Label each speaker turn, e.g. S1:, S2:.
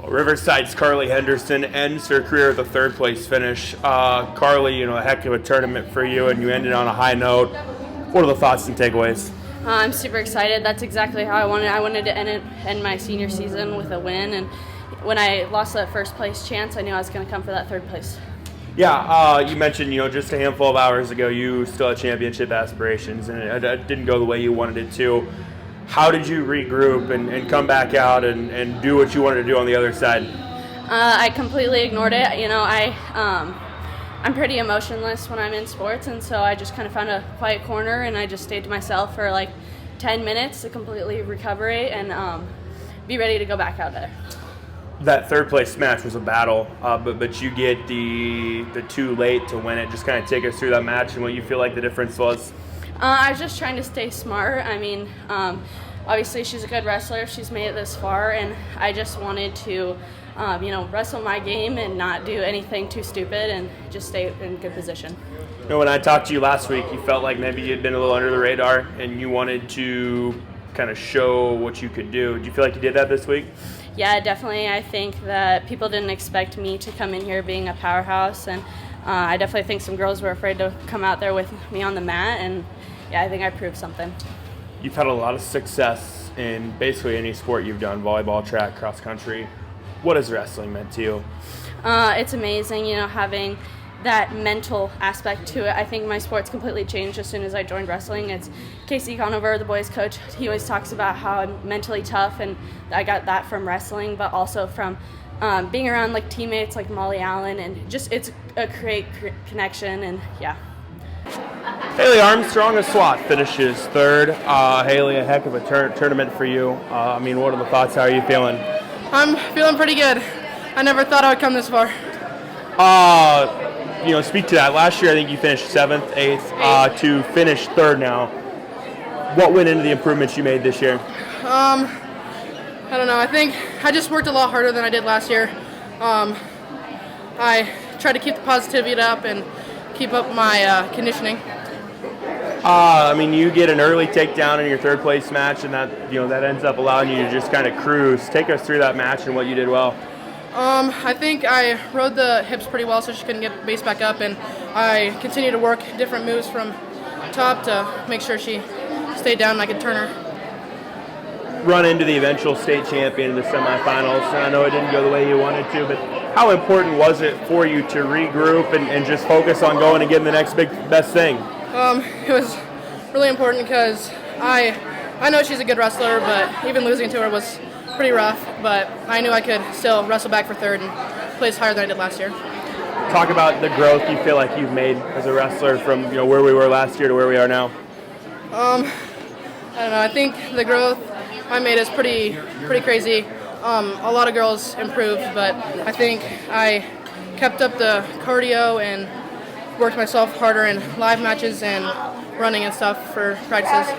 S1: Riverside's Carly Henderson ends her career with a third-place finish. Carly, a heck of a tournament for you, and you ended on a high note. What are the thoughts and takeaways?
S2: I'm super excited. That's exactly how I wanted. I wanted to end my senior season with a win, and when I lost that first-place chance, I knew I was going to come for that third place.
S1: Yeah, you mentioned, just a handful of hours ago, you still had championship aspirations, and it didn't go the way you wanted it to. How did you regroup and come back out and do what you wanted to do on the other side?
S2: I completely ignored it. I'm pretty emotionless when I'm in sports, and so I just kind of found a quiet corner, and I just stayed to myself for like 10 minutes to completely recover it and be ready to go back out there.
S1: That third place match was a battle, but you get the too late to win it. Just kind of take us through that match and what you feel like the difference was.
S2: I was just trying to stay smart. Obviously she's a good wrestler. She's made it this far, and I just wanted to, wrestle my game and not do anything too stupid and just stay in good position.
S1: When I talked to you last week, you felt like maybe you'd been a little under the radar and you wanted to kind of show what you could do. Do you feel like you did that this week?
S2: Yeah, definitely. I think that people didn't expect me to come in here being a powerhouse, and I definitely think some girls were afraid to come out there with me on the mat, and yeah, I think I proved something.
S1: You've had a lot of success in basically any sport you've done, volleyball, track, cross country. What has wrestling meant to you?
S2: It's amazing, having that mental aspect to it. I think my sport's completely changed as soon as I joined wrestling. It's Casey Conover, the boys coach. He always talks about how I'm mentally tough, and I got that from wrestling, but also from being around like teammates like Molly Allen, and just it's a great connection, and yeah.
S1: Haley Armstrong of SWAT finishes third. Haley, a heck of a tournament for you. What are the thoughts? How are you feeling?
S3: I'm feeling pretty good. I never thought I would come this far.
S1: Speak to that. Last year, I think you finished 7th, 8th, to finish third now. What went into the improvements you made this year?
S3: I don't know. I think I just worked a lot harder than I did last year. I tried to keep the positivity up and keep up my conditioning.
S1: You get an early takedown in your third place match, and that ends up allowing you to just kind of cruise. Take us through that match and what you did well.
S3: I think I rode the hips pretty well so she couldn't get base back up, and I continued to work different moves from top to make sure she stayed down and I could turn her.
S1: Run into the eventual state champion in the semifinals, and I know it didn't go the way you wanted to, but how important was it for you to regroup and just focus on going and getting the next best thing?
S3: It was really important because I know she's a good wrestler, but even losing to her was pretty rough, but I knew I could still wrestle back for third and place higher than I did last year.
S1: Talk about the growth you feel like you've made as a wrestler from where we were last year to where we are now.
S3: I don't know. I think the growth I made is pretty crazy. A lot of girls improved, but I think I kept up the cardio and worked myself harder in live matches and running and stuff for practices.